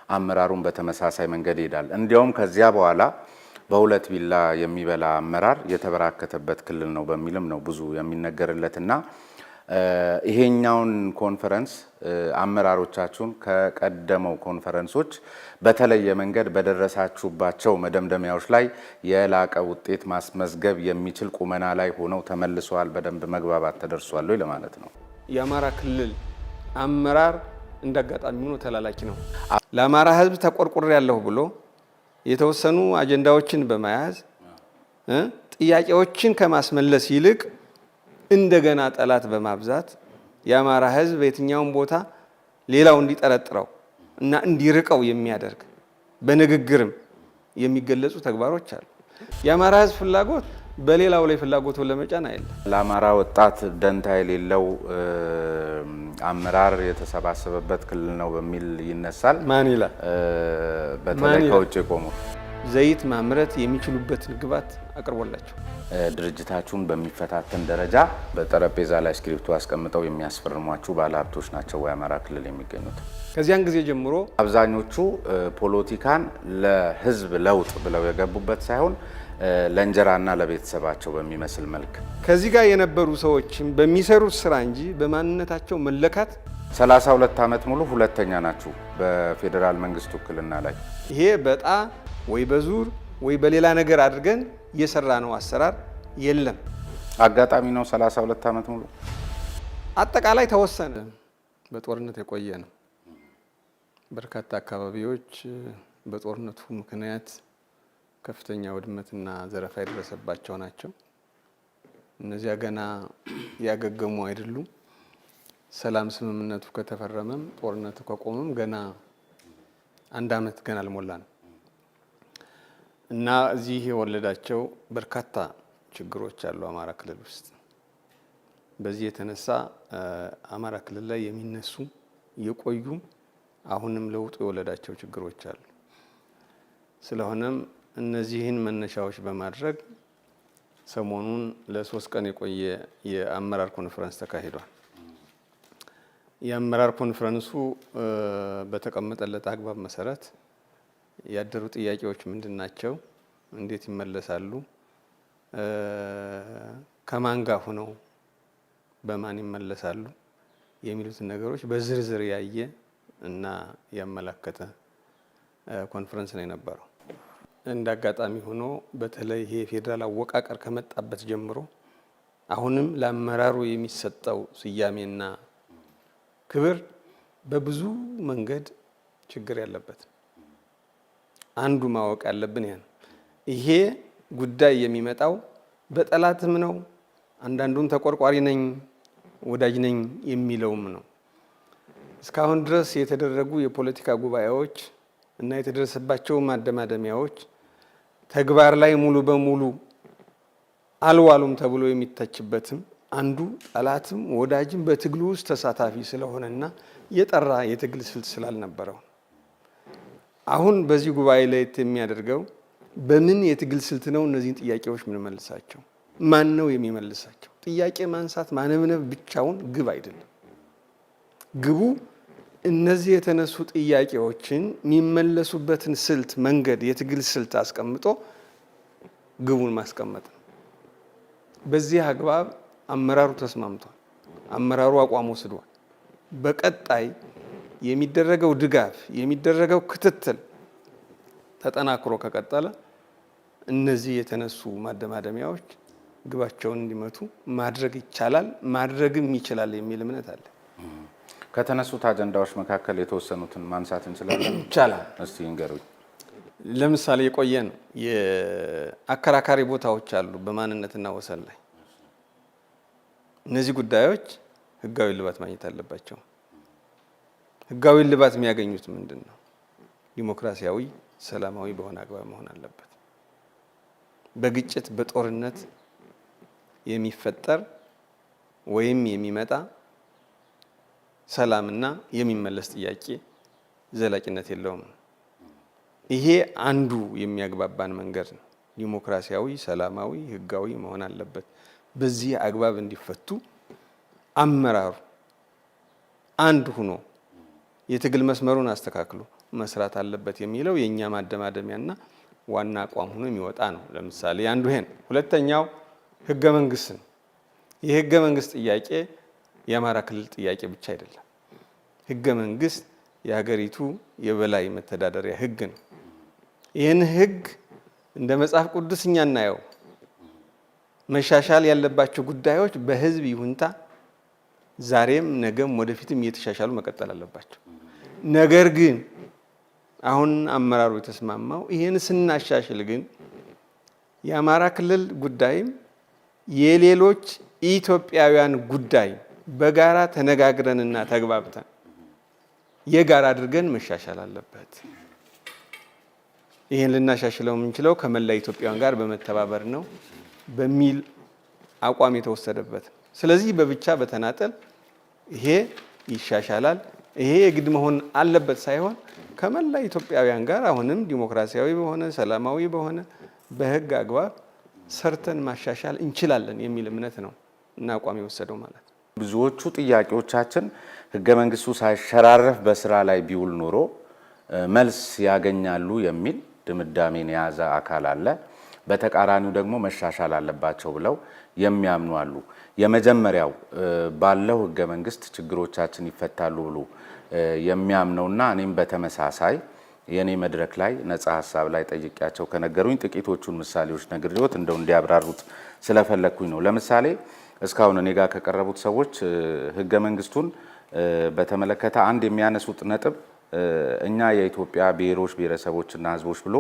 አመራሩን በተመሳሳይ መንገድ ይሄዳል። እንዲያውም ከዚያ በኋላ በሁለት ቢላ የሚበላ አመራር የተበራከተበት ክልል ነው በሚልም ነው ብዙ የሚነገርለትና ይሄኛውን ኮንፈረንስ አመራሮቻችሁን ከቀደመው ኮንፈረንሶች በተለየ መንገድ በደረሳችሁባቸው መደምደሚያዎች ላይ የላቀ ውጤት ማስመዝገብ የሚችል ቁመና ላይ ሆነው ተመልሰዋል፣ በደንብ መግባባት ተደርሷል ወይ ለማለት ነው። የአማራ ክልል አመራር እንደጋጣሚ ሆኖ ተላላኪ ነው። ለአማራ ሕዝብ ተቆርቆር ያለው ብሎ የተወሰኑ አጀንዳዎችን በመያዝ ጥያቄዎችን ከማስመለስ ይልቅ እንደገና ጠላት በማብዛት የአማራ ሕዝብ በየትኛውም ቦታ ሌላው እንዲጠረጥረው እና እንዲርቀው የሚያደርግ በንግግርም የሚገለጹ ተግባሮች አሉ። የአማራ ሕዝብ ፍላጎት በሌላው ላይ ፍላጎቱን ለመጫን አይደለም። ለአማራ ወጣት ደንታ የሌለው አመራር የተሰባሰበበት ክልል ነው በሚል ይነሳል። ማን ይላል? በተለይ ከውጭ የቆሙ ዘይት ማምረት የሚችሉበትን ግብዓት አቅርቦላቸው ድርጅታችሁን በሚፈታተን ደረጃ በጠረጴዛ ላይ ስክሪፕቱ አስቀምጠው የሚያስፈርሟችሁ ባለሀብቶች ናቸው ወይ አማራ ክልል የሚገኙት? ከዚያን ጊዜ ጀምሮ አብዛኞቹ ፖለቲካን ለህዝብ ለውጥ ብለው የገቡበት ሳይሆን ለእንጀራና ለቤተሰባቸው በሚመስል መልክ ከዚህ ጋር የነበሩ ሰዎችም በሚሰሩት ስራ እንጂ በማንነታቸው መለካት 32 ዓመት ሙሉ ሁለተኛ ናችሁ በፌዴራል መንግስት ውክልና ላይ። ይሄ በጣም ወይ በዙር ወይ በሌላ ነገር አድርገን የሰራ ነው አሰራር የለም። አጋጣሚ ነው 32 ዓመት ሙሉ አጠቃላይ ተወሰነ። በጦርነት የቆየ ነው። በርካታ አካባቢዎች በጦርነቱ ምክንያት ከፍተኛ ውድመትና ዘረፋ የደረሰባቸው ናቸው። እነዚያ ገና ያገገሙ አይደሉም። ሰላም ስምምነቱ ከተፈረመም ጦርነቱ ከቆመም ገና አንድ ዓመት ገና አልሞላንም እና እዚህ የወለዳቸው በርካታ ችግሮች አሉ አማራ ክልል ውስጥ። በዚህ የተነሳ አማራ ክልል ላይ የሚነሱ የቆዩ አሁንም ለውጡ የወለዳቸው ችግሮች አሉ። ስለሆነም እነዚህን መነሻዎች በማድረግ ሰሞኑን ለ3 ቀን የቆየ የአመራር ኮንፈረንስ ተካሂዷል። የአመራር ኮንፈረንሱ በተቀመጠለት አግባብ መሰረት ያደሩ ጥያቄዎች ምንድናቸው? እንዴት ይመለሳሉ? ከማን ጋር ሆነው በማን ይመለሳሉ? የሚሉትን ነገሮች በዝርዝር ያየ እና ያመላከተ ኮንፈረንስ ነው የነበረው። እንደ አጋጣሚ ሆኖ በተለይ ይሄ ፌዴራል አወቃቀር ከመጣበት ጀምሮ አሁንም ለአመራሩ የሚሰጠው ስያሜና ክብር በብዙ መንገድ ችግር ያለበት። አንዱ ማወቅ ያለብን ይሄ ጉዳይ የሚመጣው በጠላትም ነው፣ አንዳንዱም ተቆርቋሪ ነኝ ወዳጅ ነኝ የሚለውም ነው። እስካሁን ድረስ የተደረጉ የፖለቲካ ጉባኤዎች እና የተደረሰባቸው ማደማደሚያዎች ተግባር ላይ ሙሉ በሙሉ አልዋሉም ተብሎ የሚተችበትም አንዱ ጠላትም ወዳጅም በትግሉ ውስጥ ተሳታፊ ስለሆነና የጠራ የትግል ስልት ስላልነበረው አሁን በዚህ ጉባኤ ላይ የሚያደርገው በምን የትግል ስልት ነው እነዚህን ጥያቄዎች ምን መልሳቸው? ማን ነው የሚመልሳቸው? ጥያቄ ማንሳት ማነብነብ ብቻውን ግብ አይደለም። ግቡ እነዚህ የተነሱ ጥያቄዎችን የሚመለሱበትን ስልት መንገድ የትግል ስልት አስቀምጦ ግቡን ማስቀመጥ ነው። በዚህ አግባብ አመራሩ ተስማምቷል። አመራሩ አቋም ወስዷል። በቀጣይ የሚደረገው ድጋፍ የሚደረገው ክትትል ተጠናክሮ ከቀጠለ እነዚህ የተነሱ ማደማደሚያዎች ግባቸውን እንዲመቱ ማድረግ ይቻላል፣ ማድረግም ይችላል የሚል እምነት አለ። ከተነሱት አጀንዳዎች መካከል የተወሰኑትን ማንሳት እንችላለን? ይቻላል። እስቲ እንገሩኝ። ለምሳሌ የቆየን የአከራካሪ ቦታዎች አሉ በማንነትና ወሰን ላይ። እነዚህ ጉዳዮች ህጋዊ ልባት ማግኘት አለባቸው። ህጋዊ ልባት የሚያገኙት ምንድን ነው? ዲሞክራሲያዊ፣ ሰላማዊ በሆነ አግባብ መሆን አለበት። በግጭት በጦርነት የሚፈጠር ወይም የሚመጣ ሰላምና የሚመለስ ጥያቄ ዘላቂነት የለውም። ይሄ አንዱ የሚያግባባን መንገድ ነው። ዲሞክራሲያዊ፣ ሰላማዊ፣ ህጋዊ መሆን አለበት። በዚህ አግባብ እንዲፈቱ አመራሩ አንድ ሆኖ የትግል መስመሩን አስተካክሎ መስራት አለበት የሚለው የኛ ማደማደሚያና ዋና አቋም ሆኖ የሚወጣ ነው። ለምሳሌ አንዱ ይሄን፣ ሁለተኛው ህገ መንግስት ነው። የህገ መንግስት ጥያቄ የአማራ ክልል ጥያቄ ብቻ አይደለም። ህገ መንግስት የሀገሪቱ የበላይ መተዳደሪያ ህግ ነው። ይህን ህግ እንደ መጽሐፍ ቅዱስ እኛ እናየው። መሻሻል ያለባቸው ጉዳዮች በህዝብ ይሁንታ ዛሬም ነገም ወደፊትም እየተሻሻሉ መቀጠል አለባቸው። ነገር ግን አሁን አመራሩ የተስማማው ይህን ስናሻሽል ግን የአማራ ክልል ጉዳይም የሌሎች ኢትዮጵያውያን ጉዳይ በጋራ ተነጋግረንና ተግባብተን የጋራ አድርገን መሻሻል አለበት። ይህን ልናሻሽለው የምንችለው ከመላ ኢትዮጵያውያን ጋር በመተባበር ነው በሚል አቋም የተወሰደበት። ስለዚህ በብቻ በተናጠል ይሄ ይሻሻላል፣ ይሄ የግድ መሆን አለበት ሳይሆን ከመላ ኢትዮጵያውያን ጋር አሁንም ዲሞክራሲያዊ በሆነ ሰላማዊ በሆነ በህግ አግባብ ሰርተን ማሻሻል እንችላለን የሚል እምነት ነው እና አቋም የወሰደው ማለት ነው። ብዙዎቹ ጥያቄዎቻችን ህገ መንግስቱ ሳይሸራረፍ በስራ ላይ ቢውል ኖሮ መልስ ያገኛሉ የሚል ድምዳሜን የያዘ አካል አለ። በተቃራኒው ደግሞ መሻሻል አለባቸው ብለው የሚያምኑ አሉ። የመጀመሪያው ባለው ህገ መንግስት ችግሮቻችን ይፈታሉ ብሎ የሚያምነውና እኔም በተመሳሳይ የኔ መድረክ ላይ ነፃ ሀሳብ ላይ ጠይቄያቸው ከነገሩኝ ጥቂቶቹን ምሳሌዎች ነግሬዎት እንደው እንዲያብራሩት ስለፈለኩኝ ነው። ለምሳሌ እስካሁን እኔ ጋር ከቀረቡት ሰዎች ህገ መንግስቱን በተመለከተ አንድ የሚያነሱት ነጥብ እኛ የኢትዮጵያ ብሔሮች ብሔረሰቦችና ህዝቦች ብሎ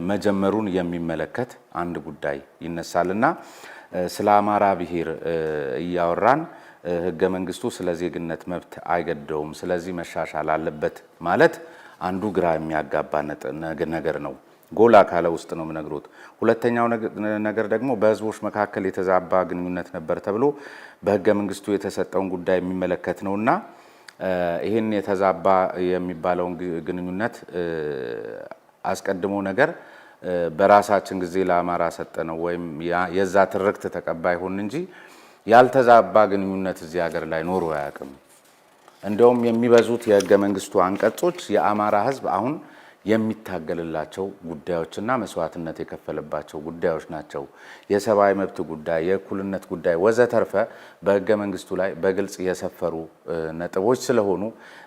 መጀመሩን የሚመለከት አንድ ጉዳይ ይነሳልና ስለ አማራ ብሔር እያወራን ህገ መንግስቱ ስለ ዜግነት መብት አይገደውም፣ ስለዚህ መሻሻል አለበት ማለት አንዱ ግራ የሚያጋባ ነገር ነው። ጎላ ካለ ውስጥ ነው የምነግሮት። ሁለተኛው ነገር ደግሞ በህዝቦች መካከል የተዛባ ግንኙነት ነበር ተብሎ በህገ መንግስቱ የተሰጠውን ጉዳይ የሚመለከት ነውና ይህን የተዛባ የሚባለውን ግንኙነት አስቀድሞ ነገር በራሳችን ጊዜ ለአማራ ሰጠነው ወይም የዛ ትርክት ተቀባይ ሆን እንጂ ያልተዛባ ግንኙነት እዚህ ሀገር ላይ ኖሮ አያውቅም። እንደውም የሚበዙት የህገ መንግስቱ አንቀጾች የአማራ ህዝብ አሁን የሚታገልላቸው ጉዳዮችና መስዋዕትነት የከፈለባቸው ጉዳዮች ናቸው። የሰብአዊ መብት ጉዳይ፣ የእኩልነት ጉዳይ ወዘተርፈ በህገ መንግስቱ ላይ በግልጽ የሰፈሩ ነጥቦች ስለሆኑ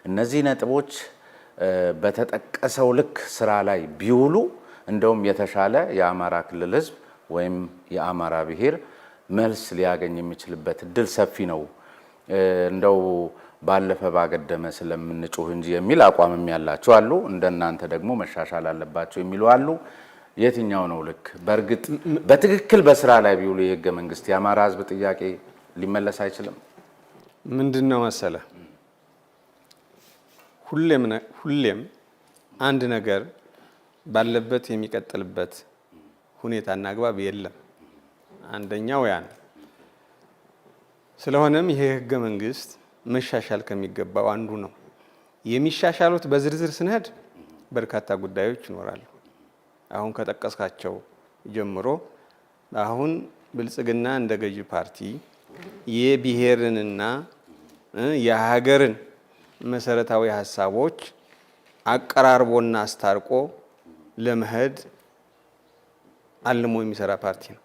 እነዚህ ነጥቦች በተጠቀሰው ልክ ስራ ላይ ቢውሉ እንደውም የተሻለ የአማራ ክልል ህዝብ ወይም የአማራ ብሔር መልስ ሊያገኝ የሚችልበት እድል ሰፊ ነው። እንደው ባለፈ ባገደመ ስለምንጮህ እንጂ የሚል አቋምም ያላቸው አሉ። እንደናንተ ደግሞ መሻሻል አለባቸው የሚሉ አሉ። የትኛው ነው ልክ? በእርግጥ በትክክል በስራ ላይ ቢውሉ የህገ መንግስት የአማራ ህዝብ ጥያቄ ሊመለስ አይችልም? ምንድነው መሰለ፣ ሁሌም አንድ ነገር ባለበት የሚቀጥልበት ሁኔታና አግባብ የለም። አንደኛው ያ ነው። ስለሆነም ይሄ ህገ መንግስት መሻሻል ከሚገባው አንዱ ነው። የሚሻሻሉት በዝርዝር ስንሄድ በርካታ ጉዳዮች ይኖራሉ። አሁን ከጠቀስካቸው ጀምሮ አሁን ብልጽግና እንደ ገዢ ፓርቲ የብሔርንና የሀገርን መሰረታዊ ሀሳቦች አቀራርቦና አስታርቆ ለመሄድ አልሞ የሚሰራ ፓርቲ ነው።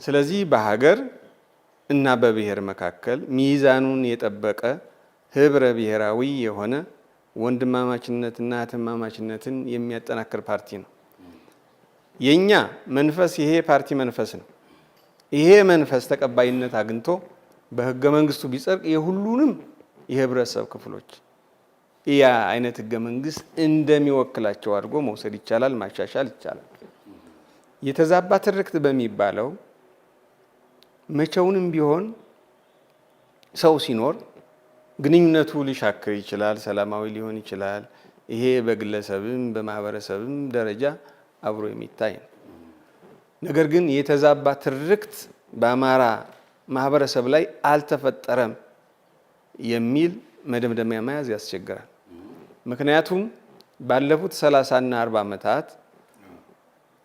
ስለዚህ በሀገር እና በብሔር መካከል ሚዛኑን የጠበቀ ህብረ ብሔራዊ የሆነ ወንድማማችነትና እህትማማችነትን የሚያጠናክር ፓርቲ ነው። የኛ መንፈስ ይሄ ፓርቲ መንፈስ ነው። ይሄ መንፈስ ተቀባይነት አግኝቶ በህገ መንግስቱ ቢጸድቅ የሁሉንም የህብረተሰብ ክፍሎች ያ አይነት ህገ መንግስት እንደሚወክላቸው አድርጎ መውሰድ ይቻላል፣ ማሻሻል ይቻላል። የተዛባ ትርክት በሚባለው መቼውንም ቢሆን ሰው ሲኖር ግንኙነቱ ሊሻክር ይችላል፣ ሰላማዊ ሊሆን ይችላል። ይሄ በግለሰብም በማህበረሰብም ደረጃ አብሮ የሚታይ ነው። ነገር ግን የተዛባ ትርክት በአማራ ማህበረሰብ ላይ አልተፈጠረም የሚል መደምደሚያ መያዝ ያስቸግራል። ምክንያቱም ባለፉት 30 እና 40 ዓመታት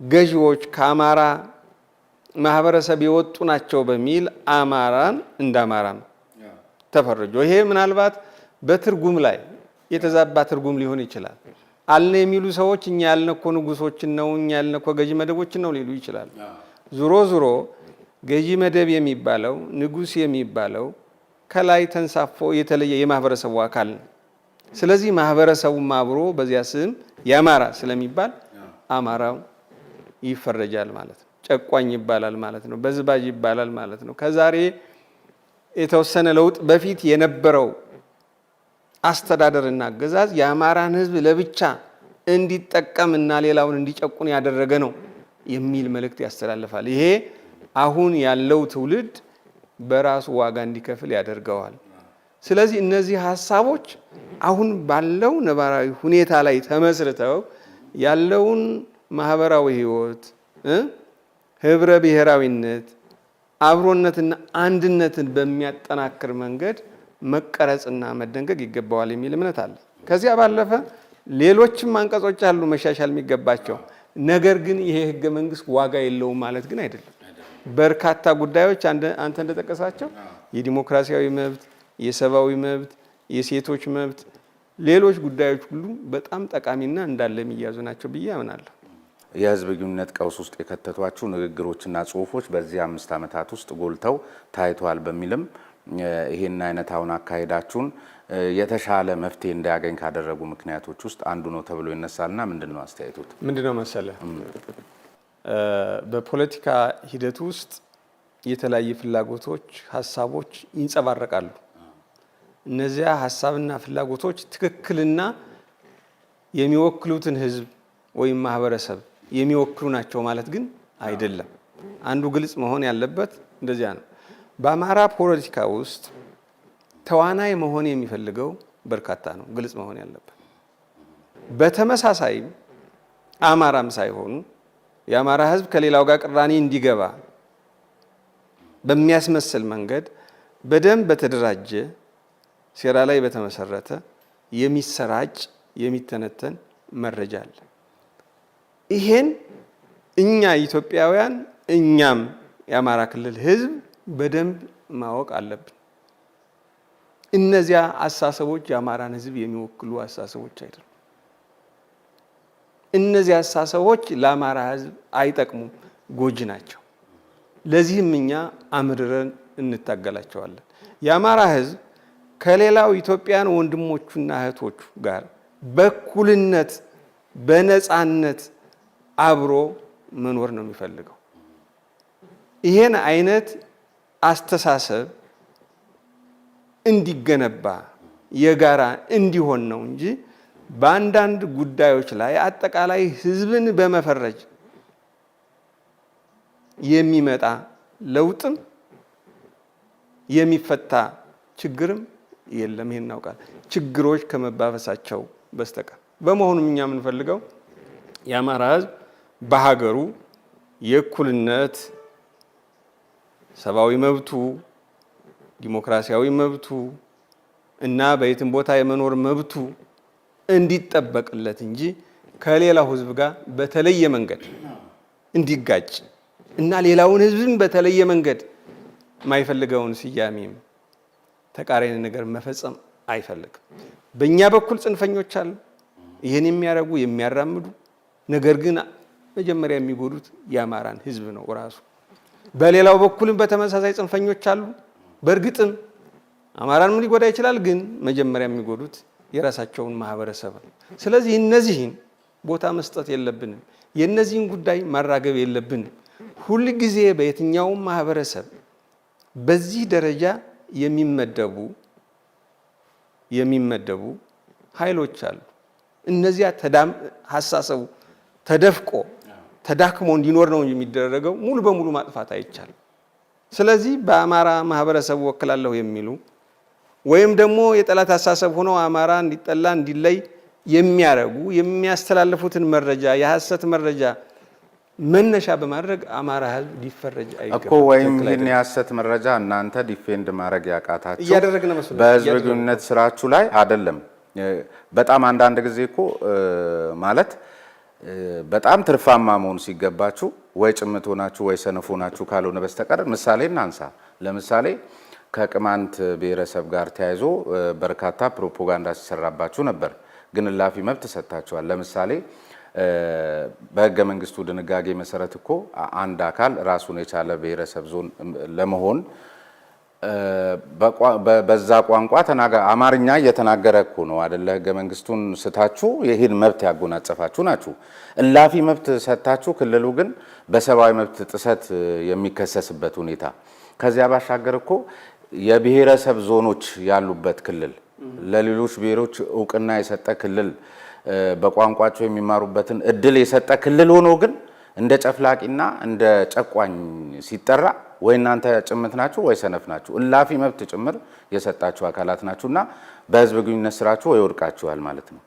ገዢዎች ከአማራ ማህበረሰብ የወጡ ናቸው በሚል አማራን እንደ አማራ ተፈርጆ ይሄ ምናልባት በትርጉም ላይ የተዛባ ትርጉም ሊሆን ይችላል። አልነ የሚሉ ሰዎች እኛ ያልነኮ ንጉሶችን ነው እኛ ያልነኮ ገዢ መደቦችን ነው ሊሉ ይችላል። ዙሮ ዙሮ ገዢ መደብ የሚባለው ንጉስ የሚባለው ከላይ ተንሳፎ የተለየ የማህበረሰቡ አካል ነው። ስለዚህ ማህበረሰቡም አብሮ በዚያ ስም ያማራ ስለሚባል አማራው ይፈረጃል ማለት ነው። ጨቋኝ ይባላል ማለት ነው። በዝባዥ ይባላል ማለት ነው። ከዛሬ የተወሰነ ለውጥ በፊት የነበረው አስተዳደርና አገዛዝ የአማራን ህዝብ ለብቻ እንዲጠቀምና ሌላውን እንዲጨቁን ያደረገ ነው የሚል መልእክት ያስተላልፋል። ይሄ አሁን ያለው ትውልድ በራሱ ዋጋ እንዲከፍል ያደርገዋል። ስለዚህ እነዚህ ሀሳቦች አሁን ባለው ነባራዊ ሁኔታ ላይ ተመስርተው ያለውን ማህበራዊ ህይወት ህብረ ብሔራዊነት አብሮነትና አንድነትን በሚያጠናክር መንገድ መቀረጽና መደንገግ ይገባዋል የሚል እምነት አለ። ከዚያ ባለፈ ሌሎችም አንቀጾች አሉ መሻሻል የሚገባቸው። ነገር ግን ይሄ ህገ መንግስት ዋጋ የለውም ማለት ግን አይደለም። በርካታ ጉዳዮች አንተ እንደጠቀሳቸው የዲሞክራሲያዊ መብት፣ የሰብአዊ መብት፣ የሴቶች መብት፣ ሌሎች ጉዳዮች ሁሉ በጣም ጠቃሚና እንዳለ የሚያዙ ናቸው ብዬ አምናለሁ። የህዝብ ግንኙነት ቀውስ ውስጥ የከተቷቸው ንግግሮችና ጽሁፎች በዚህ 5 ዓመታት ውስጥ ጎልተው ታይተዋል በሚልም ይሄን አይነት አሁን አካሄዳችሁን የተሻለ መፍትሄ እንዳያገኝ ካደረጉ ምክንያቶች ውስጥ አንዱ ነው ተብሎ ይነሳልና ምንድነው አስተያየቱት? ምንድነው መሰለ በፖለቲካ ሂደት ውስጥ የተለያዩ ፍላጎቶች፣ ሀሳቦች ይንጸባረቃሉ። እነዚያ ሀሳብና ፍላጎቶች ትክክልና የሚወክሉትን ህዝብ ወይም ማህበረሰብ የሚወክሉ ናቸው ማለት ግን አይደለም። አንዱ ግልጽ መሆን ያለበት እንደዚያ ነው። በአማራ ፖለቲካ ውስጥ ተዋናይ መሆን የሚፈልገው በርካታ ነው፣ ግልጽ መሆን ያለበት። በተመሳሳይም አማራም ሳይሆኑ የአማራ ህዝብ ከሌላው ጋር ቅራኔ እንዲገባ በሚያስመስል መንገድ በደንብ በተደራጀ ሴራ ላይ በተመሰረተ የሚሰራጭ የሚተነተን መረጃ አለ። ይሄን እኛ ኢትዮጵያውያን እኛም የአማራ ክልል ህዝብ በደንብ ማወቅ አለብን። እነዚያ አሳሰቦች የአማራን ህዝብ የሚወክሉ አሳሰቦች አይደሉም። እነዚያ አሳሰቦች ለአማራ ህዝብ አይጠቅሙም፣ ጎጂ ናቸው። ለዚህም እኛ አምርረን እንታገላቸዋለን። የአማራ ህዝብ ከሌላው ኢትዮጵያን ወንድሞቹና እህቶቹ ጋር በእኩልነት በነፃነት አብሮ መኖር ነው የሚፈልገው። ይሄን አይነት አስተሳሰብ እንዲገነባ የጋራ እንዲሆን ነው እንጂ በአንዳንድ ጉዳዮች ላይ አጠቃላይ ህዝብን በመፈረጅ የሚመጣ ለውጥም የሚፈታ ችግርም የለም። ይሄን እናውቃለን፣ ችግሮች ከመባበሳቸው በስተቀር። በመሆኑም እኛ የምንፈልገው የአማራ ህዝብ በሀገሩ የእኩልነት ሰብአዊ መብቱ፣ ዲሞክራሲያዊ መብቱ እና በየትም ቦታ የመኖር መብቱ እንዲጠበቅለት እንጂ ከሌላው ህዝብ ጋር በተለየ መንገድ እንዲጋጭ እና ሌላውን ህዝብም በተለየ መንገድ የማይፈልገውን ስያሜም ተቃራኒ ነገር መፈጸም አይፈልግም። በእኛ በኩል ጽንፈኞች አሉ፣ ይህን የሚያደርጉ የሚያራምዱ፣ ነገር ግን መጀመሪያ የሚጎዱት የአማራን ህዝብ ነው ራሱ። በሌላው በኩልም በተመሳሳይ ጽንፈኞች አሉ። በእርግጥም አማራንም ሊጎዳ ይችላል፣ ግን መጀመሪያ የሚጎዱት የራሳቸውን ማህበረሰብ ነው። ስለዚህ እነዚህን ቦታ መስጠት የለብንም። የእነዚህን ጉዳይ ማራገብ የለብንም። ሁል ጊዜ በየትኛውም ማህበረሰብ በዚህ ደረጃ የሚመደቡ ኃይሎች አሉ። እነዚያ ሀሳሰቡ ተደፍቆ ተዳክሞ እንዲኖር ነው የሚደረገው። ሙሉ በሙሉ ማጥፋት አይቻልም። ስለዚህ በአማራ ማህበረሰብ ወክላለሁ የሚሉ ወይም ደግሞ የጠላት አሳሰብ ሆነው አማራ እንዲጠላ እንዲለይ የሚያረጉ የሚያስተላልፉትን መረጃ የሐሰት መረጃ መነሻ በማድረግ አማራ ህዝብ ሊፈረጅ አይገባም እኮ። ወይም ይህን የሐሰት መረጃ እናንተ ዲፌንድ ማድረግ ያቃታችሁ እያደረግን መስሎ በህዝብ ግንኙነት ስራችሁ ላይ አይደለም። በጣም አንዳንድ ጊዜ እኮ ማለት በጣም ትርፋማ መሆን ሲገባችሁ ወይ ጭምት ሆናችሁ ወይ ሰነፍ ሆናችሁ ካልሆነ በስተቀር ምሳሌ እናንሳ። ለምሳሌ ከቅማንት ብሔረሰብ ጋር ተያይዞ በርካታ ፕሮፓጋንዳ ሲሰራባችሁ ነበር፣ ግን እላፊ መብት ሰጥታችኋል። ለምሳሌ በህገ መንግስቱ ድንጋጌ መሰረት እኮ አንድ አካል ራሱን የቻለ ብሔረሰብ ዞን ለመሆን በዛ ቋንቋ አማርኛ እየተናገረ እኮ ነው አይደለ? ህገ መንግስቱን ስታችሁ ይህን መብት ያጎናጸፋችሁ ናችሁ። እላፊ መብት ሰጥታችሁ ክልሉ ግን በሰብአዊ መብት ጥሰት የሚከሰስበት ሁኔታ። ከዚያ ባሻገር እኮ የብሔረሰብ ዞኖች ያሉበት ክልል፣ ለሌሎች ብሔሮች እውቅና የሰጠ ክልል፣ በቋንቋቸው የሚማሩበትን እድል የሰጠ ክልል ሆኖ ግን እንደ ጨፍላቂና እንደ ጨቋኝ ሲጠራ ወይ እናንተ ጭምት ናችሁ ወይ ሰነፍ ናችሁ። እላፊ መብት ጭምር የሰጣችሁ አካላት ናችሁና በህዝብ ግንኙነት ስራችሁ ወይ ወድቃችኋል ማለት ነው።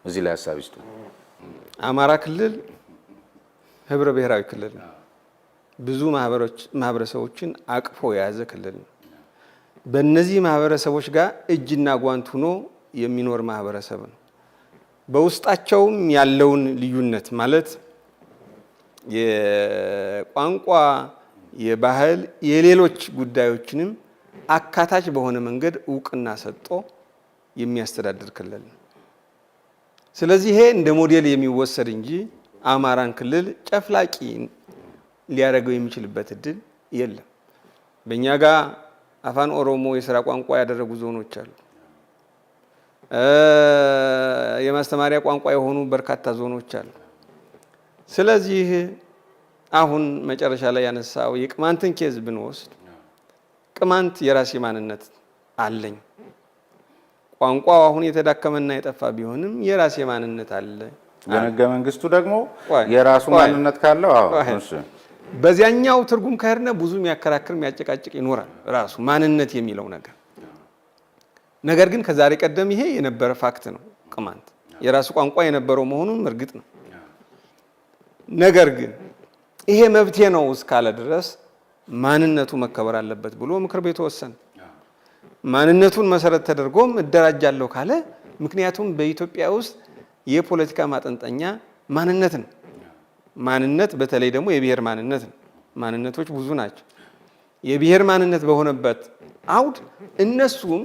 እዚህ ላይ ሀሳብ ይስጡ። አማራ ክልል ህብረ ብሔራዊ ክልል ነው። ብዙ ማህበረሰቦችን አቅፎ የያዘ ክልል ነው። በእነዚህ ማህበረሰቦች ጋር እጅና ጓንት ሆኖ የሚኖር ማህበረሰብ ነው። በውስጣቸውም ያለውን ልዩነት ማለት የቋንቋ፣ የባህል፣ የሌሎች ጉዳዮችንም አካታች በሆነ መንገድ እውቅና ሰጥቶ የሚያስተዳድር ክልል ነው። ስለዚህ ይሄ እንደ ሞዴል የሚወሰድ እንጂ አማራን ክልል ጨፍላቂ ሊያደርገው የሚችልበት እድል የለም። በእኛ ጋር አፋን ኦሮሞ የስራ ቋንቋ ያደረጉ ዞኖች አሉ። የማስተማሪያ ቋንቋ የሆኑ በርካታ ዞኖች አሉ። ስለዚህ አሁን መጨረሻ ላይ ያነሳው የቅማንትን ኬዝ ብንወስድ ቅማንት የራሴ ማንነት አለኝ። ቋንቋው አሁን የተዳከመና የጠፋ ቢሆንም የራሴ ማንነት አለ። ህገ መንግስቱ ደግሞ የራሱ ማንነት ካለው እሺ፣ በዚያኛው ትርጉም ከሄድነ ብዙ የሚያከራክር የሚያጨቃጭቅ ይኖራል ራሱ ማንነት የሚለው ነገር። ነገር ግን ከዛሬ ቀደም ይሄ የነበረ ፋክት ነው። ቅማንት የራሱ ቋንቋ የነበረው መሆኑን እርግጥ ነው። ነገር ግን ይሄ መብቴ ነው እስካለ ድረስ ማንነቱ መከበር አለበት ብሎ ምክር ቤቱ ወሰነ። ማንነቱን መሰረት ተደርጎም እደራጃለሁ ካለ፣ ምክንያቱም በኢትዮጵያ ውስጥ የፖለቲካ ማጠንጠኛ ማንነት ነው። ማንነት በተለይ ደግሞ የብሔር ማንነት ነው። ማንነቶች ብዙ ናቸው። የብሔር ማንነት በሆነበት አውድ እነሱም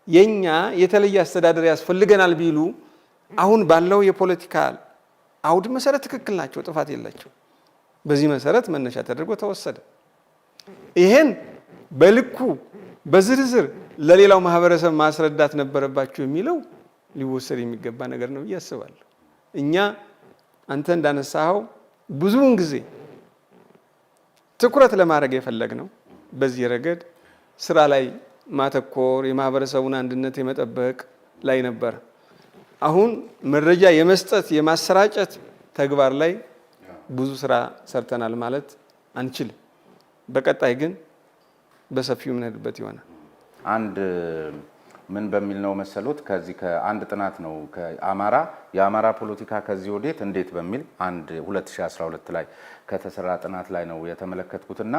የኛ የተለየ አስተዳደር ያስፈልገናል ቢሉ አሁን ባለው የፖለቲካ አውድ መሰረት ትክክል ናቸው፣ ጥፋት የላቸው። በዚህ መሰረት መነሻ ተደርጎ ተወሰደ። ይሄን በልኩ በዝርዝር ለሌላው ማህበረሰብ ማስረዳት ነበረባቸው የሚለው ሊወሰድ የሚገባ ነገር ነው ብዬ አስባለሁ። እኛ አንተ እንዳነሳኸው ብዙውን ጊዜ ትኩረት ለማድረግ የፈለግነው በዚህ ረገድ ስራ ላይ ማተኮር፣ የማህበረሰቡን አንድነት የመጠበቅ ላይ ነበር። አሁን መረጃ የመስጠት የማሰራጨት ተግባር ላይ ብዙ ስራ ሰርተናል ማለት አንችልም። በቀጣይ ግን በሰፊው የምንሄድበት ይሆናል። አንድ ምን በሚል ነው መሰሉት፣ ከዚህ ከአንድ ጥናት ነው የአማራ ፖለቲካ ከዚህ ወዴት እንዴት በሚል 2012 ላይ ከተሰራ ጥናት ላይ ነው የተመለከትኩትና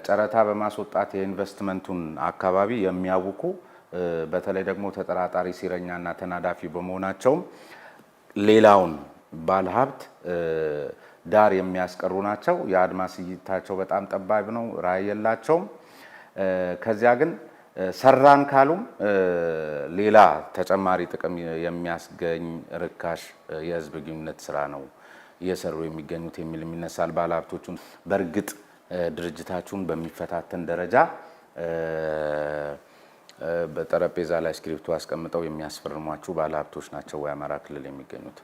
ጨረታ በማስወጣት የኢንቨስትመንቱን አካባቢ የሚያውኩ በተለይ ደግሞ ተጠራጣሪ ሲረኛና ተናዳፊ በመሆናቸውም ሌላውን ባለሀብት ዳር የሚያስቀሩ ናቸው። የአድማስ እይታቸው በጣም ጠባብ ነው፣ ራዕይ የላቸውም። ከዚያ ግን ሰራን ካሉም ሌላ ተጨማሪ ጥቅም የሚያስገኝ ርካሽ የህዝብ ግንኙነት ስራ ነው እየሰሩ የሚገኙት የሚል የሚነሳል። ባለሀብቶቹን በእርግጥ ድርጅታችሁን በሚፈታተን ደረጃ በጠረጴዛ ላይ ስክሪፕቱ አስቀምጠው የሚያስፈርሟችሁ ባለሀብቶች ናቸው ወይ አማራ ክልል የሚገኙት?